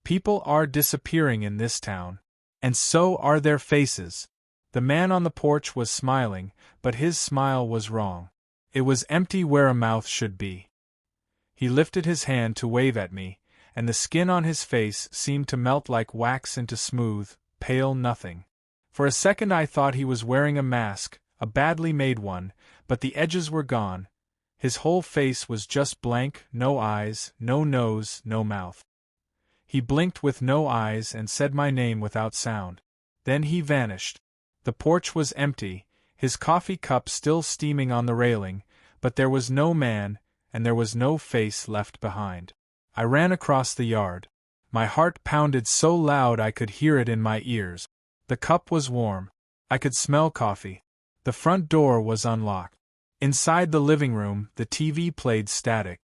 People are disappearing in this town. And so are their faces. The man on the porch was smiling, but his smile was wrong. It was empty where a mouth should be. He lifted his hand to wave at me, and the skin on his face seemed to melt like wax into smooth, pale nothing. For a second I thought he was wearing a mask, a badly made one, but the edges were gone. His whole face was just blank, no eyes, no nose, no mouth. He blinked with no eyes and said my name without sound. Then he vanished. The porch was empty, his coffee cup still steaming on the railing, but there was no man, and there was no face left behind. I ran across the yard. My heart pounded so loud I could hear it in my ears. The cup was warm. I could smell coffee. The front door was unlocked. Inside the living room, the TV played static.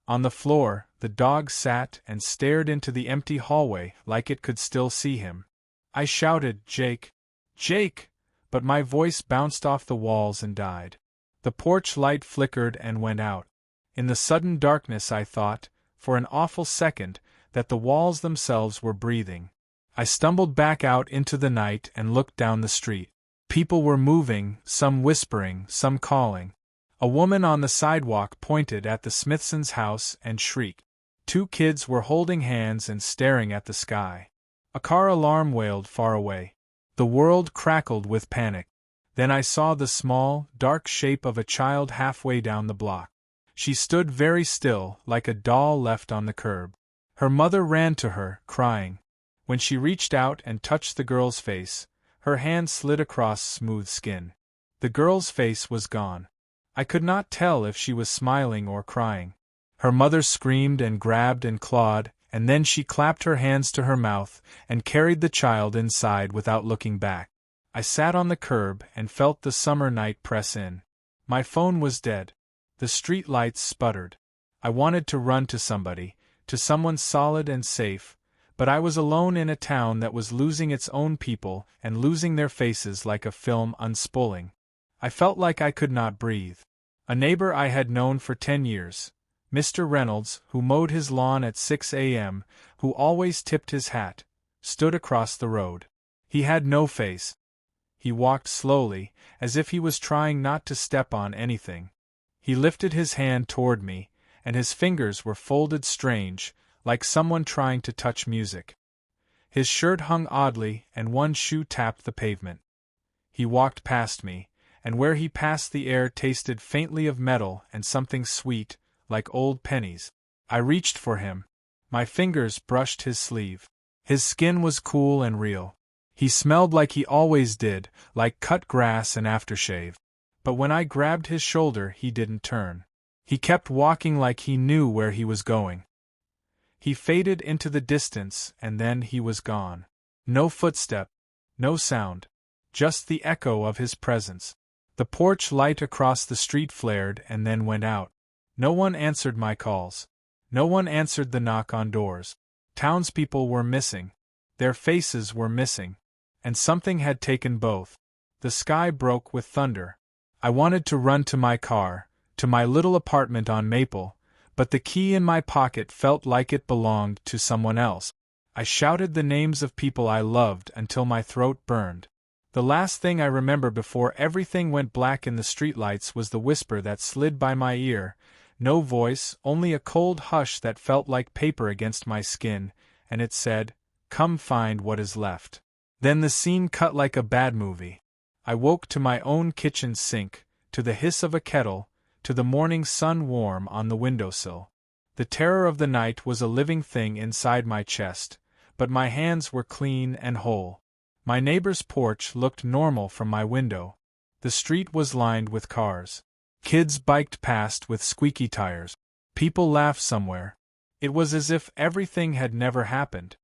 On the floor, the dog sat and stared into the empty hallway like it could still see him. I shouted, "Jake! Jake!" but my voice bounced off the walls and died. The porch light flickered and went out. In the sudden darkness I thought, for an awful second, that the walls themselves were breathing. I stumbled back out into the night and looked down the street. People were moving, some whispering, some calling. A woman on the sidewalk pointed at the Smithsons' house and shrieked. 2 kids were holding hands and staring at the sky. A car alarm wailed far away. The world crackled with panic. Then I saw the small, dark shape of a child halfway down the block. She stood very still, like a doll left on the curb. Her mother ran to her, crying. When she reached out and touched the girl's face, her hand slid across smooth skin. The girl's face was gone. I could not tell if she was smiling or crying. Her mother screamed and grabbed and clawed, and then she clapped her hands to her mouth and carried the child inside without looking back. I sat on the curb and felt the summer night press in. My phone was dead. The street lights sputtered. I wanted to run to somebody, to someone solid and safe, but I was alone in a town that was losing its own people and losing their faces like a film unspooling. I felt like I could not breathe. A neighbor I had known for 10 years, Mr. Reynolds, who mowed his lawn at 6 a.m., who always tipped his hat, stood across the road. He had no face. He walked slowly, as if he was trying not to step on anything. He lifted his hand toward me, and his fingers were folded strange, like someone trying to touch music. His shirt hung oddly, and one shoe tapped the pavement. He walked past me, and where he passed the air tasted faintly of metal and something sweet, like old pennies. I reached for him. My fingers brushed his sleeve. His skin was cool and real. He smelled like he always did, like cut grass and aftershave. But when I grabbed his shoulder, he didn't turn. He kept walking like he knew where he was going. He faded into the distance, and then he was gone. No footstep, no sound, just the echo of his presence. The porch light across the street flared and then went out. No one answered my calls. No one answered the knock on doors. Townspeople were missing. Their faces were missing. And something had taken both. The sky broke with thunder. I wanted to run to my car, to my little apartment on Maple, but the key in my pocket felt like it belonged to someone else. I shouted the names of people I loved until my throat burned. The last thing I remember before everything went black in the streetlights was the whisper that slid by my ear. No voice, only a cold hush that felt like paper against my skin, and it said, "Come find what is left." Then the scene cut like a bad movie. I woke to my own kitchen sink, to the hiss of a kettle, to the morning sun warm on the windowsill. The terror of the night was a living thing inside my chest, but my hands were clean and whole. My neighbor's porch looked normal from my window. The street was lined with cars. Kids biked past with squeaky tires. People laughed somewhere. It was as if everything had never happened.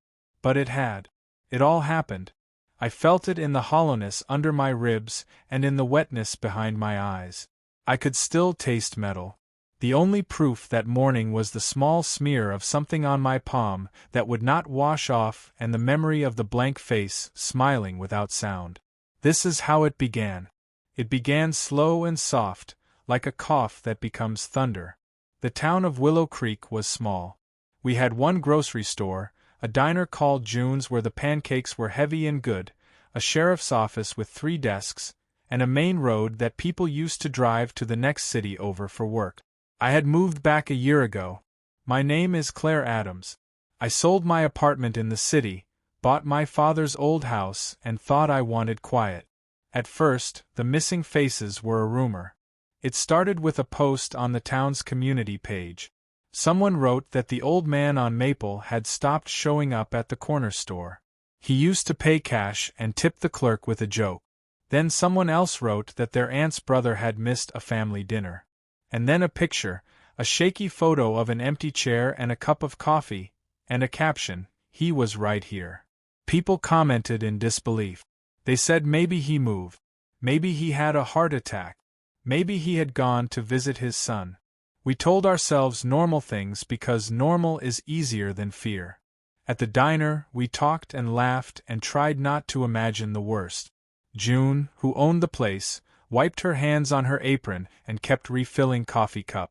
But it had. It all happened. I felt it in the hollowness under my ribs and in the wetness behind my eyes. I could still taste metal. The only proof that morning was the small smear of something on my palm that would not wash off and the memory of the blank face smiling without sound. This is how it began. It began slow and soft, like a cough that becomes thunder. The town of Willow Creek was small. We had one grocery store, a diner called June's where the pancakes were heavy and good, a sheriff's office with 3 desks, and a main road that people used to drive to the next city over for work. I had moved back a year ago. My name is Claire Adams. I sold my apartment in the city, bought my father's old house, and thought I wanted quiet. At first, the missing faces were a rumor. It started with a post on the town's community page. Someone wrote that the old man on Maple had stopped showing up at the corner store. He used to pay cash and tip the clerk with a joke. Then someone else wrote that their aunt's brother had missed a family dinner. And then a picture, a shaky photo of an empty chair and a cup of coffee, and a caption, "He was right here." People commented in disbelief. They said maybe he moved. Maybe he had a heart attack. Maybe he had gone to visit his son. We told ourselves normal things because normal is easier than fear. At the diner, we talked and laughed and tried not to imagine the worst. June, who owned the place, wiped her hands on her apron and kept refilling coffee cup.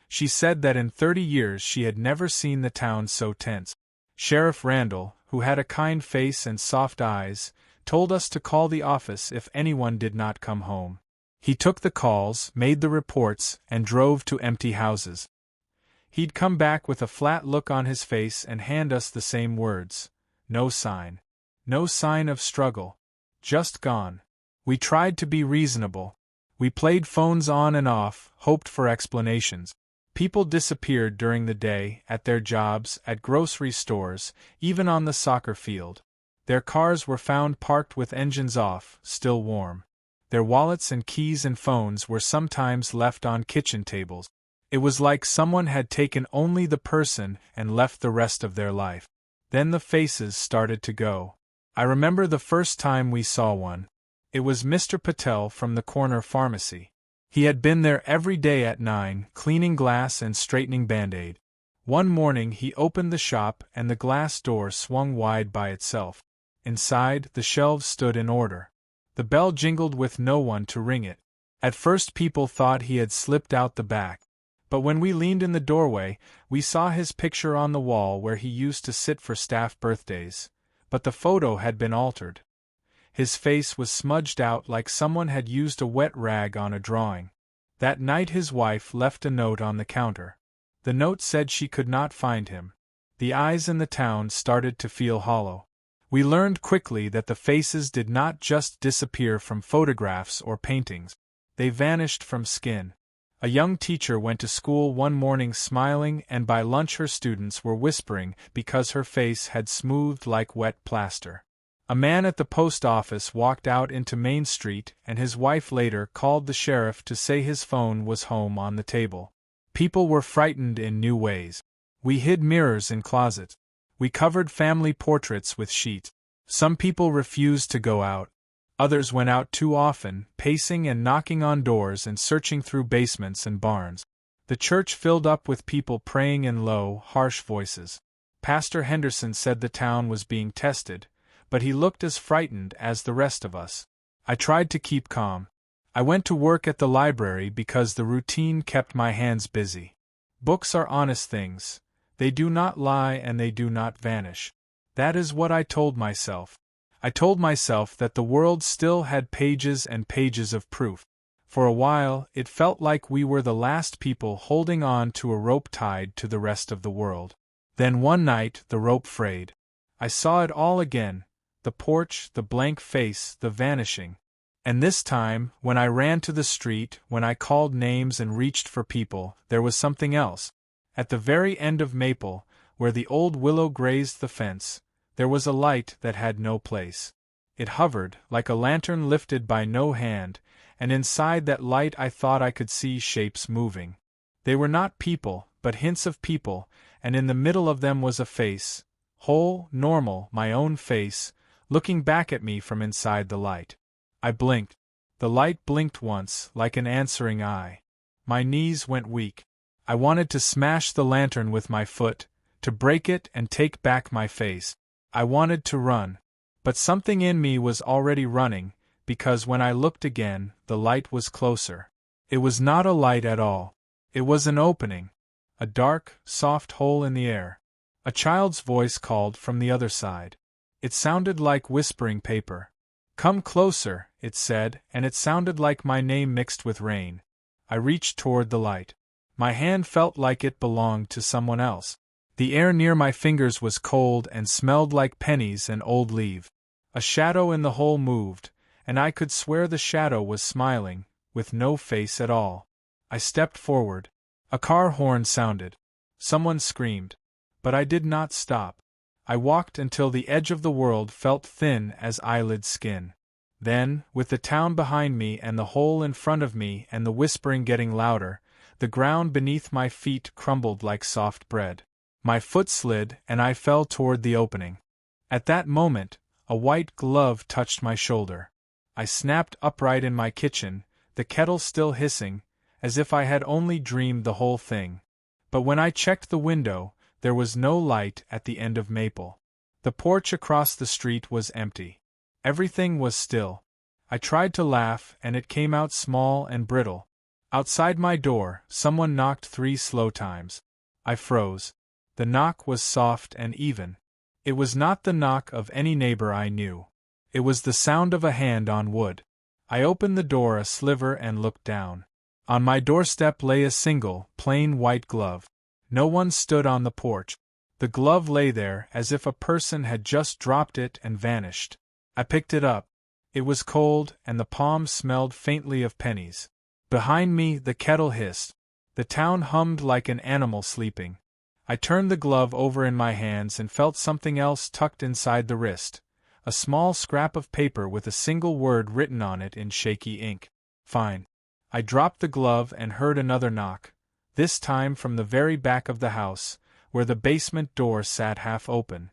She said that in 30 years she had never seen the town so tense. Sheriff Randall, who had a kind face and soft eyes, told us to call the office if anyone did not come home. He took the calls, made the reports, and drove to empty houses. He'd come back with a flat look on his face and hand us the same words. No sign. No sign of struggle. Just gone. We tried to be reasonable. We played phones on and off, hoped for explanations. People disappeared during the day, at their jobs, at grocery stores, even on the soccer field. Their cars were found parked with engines off, still warm. Their wallets and keys and phones were sometimes left on kitchen tables. It was like someone had taken only the person and left the rest of their life. Then the faces started to go. I remember the first time we saw one. It was Mr. Patel from the corner pharmacy. He had been there every day at 9, cleaning glass and straightening Band-Aid. One morning he opened the shop and the glass door swung wide by itself. Inside, the shelves stood in order. The bell jingled with no one to ring it. At first people thought he had slipped out the back. But when we leaned in the doorway, we saw his picture on the wall where he used to sit for staff birthdays. But the photo had been altered. His face was smudged out like someone had used a wet rag on a drawing. That night his wife left a note on the counter. The note said she could not find him. The eyes in the town started to feel hollow. We learned quickly that the faces did not just disappear from photographs or paintings. They vanished from skin. A young teacher went to school one morning smiling, and by lunch her students were whispering because her face had smoothed like wet plaster. A man at the post office walked out into Main Street, and his wife later called the sheriff to say his phone was home on the table. People were frightened in new ways. We hid mirrors in closets. We covered family portraits with sheets. Some people refused to go out. Others went out too often, pacing and knocking on doors and searching through basements and barns. The church filled up with people praying in low, harsh voices. Pastor Henderson said the town was being tested, but he looked as frightened as the rest of us. I tried to keep calm. I went to work at the library because the routine kept my hands busy. Books are honest things. They do not lie and they do not vanish. That is what I told myself. I told myself that the world still had pages and pages of proof. For a while, it felt like we were the last people holding on to a rope tied to the rest of the world. Then one night, the rope frayed. I saw it all again, the porch, the blank face, the vanishing. And this time, when I ran to the street, when I called names and reached for people, there was something else. At the very end of Maple, where the old willow grazed the fence, there was a light that had no place. It hovered, like a lantern lifted by no hand, and inside that light I thought I could see shapes moving. They were not people, but hints of people, and in the middle of them was a face, whole, normal, my own face, looking back at me from inside the light. I blinked. The light blinked once, like an answering eye. My knees went weak. I wanted to smash the lantern with my foot, to break it and take back my face. I wanted to run. But something in me was already running, because when I looked again, the light was closer. It was not a light at all. It was an opening. A dark, soft hole in the air. A child's voice called from the other side. It sounded like whispering paper. "Come closer," it said, and it sounded like my name mixed with rain. I reached toward the light. My hand felt like it belonged to someone else. The air near my fingers was cold and smelled like pennies and old leaf. A shadow in the hole moved, and I could swear the shadow was smiling, with no face at all. I stepped forward. A car horn sounded. Someone screamed. But I did not stop. I walked until the edge of the world felt thin as eyelid skin. Then, with the town behind me and the hole in front of me and the whispering getting louder, the ground beneath my feet crumbled like soft bread. My foot slid and I fell toward the opening. At that moment, a white glove touched my shoulder. I snapped upright in my kitchen, the kettle still hissing, as if I had only dreamed the whole thing. But when I checked the window, there was no light at the end of Maple. The porch across the street was empty. Everything was still. I tried to laugh, and it came out small and brittle. Outside my door, someone knocked 3 slow times. I froze. The knock was soft and even. It was not the knock of any neighbor I knew. It was the sound of a hand on wood. I opened the door a sliver and looked down. On my doorstep lay a single, plain white glove. No one stood on the porch. The glove lay there as if a person had just dropped it and vanished. I picked it up. It was cold, and the palm smelled faintly of pennies. Behind me, the kettle hissed. The town hummed like an animal sleeping. I turned the glove over in my hands and felt something else tucked inside the wrist. A small scrap of paper with a single word written on it in shaky ink. Fine. I dropped the glove and heard another knock, this time from the very back of the house, where the basement door sat half open.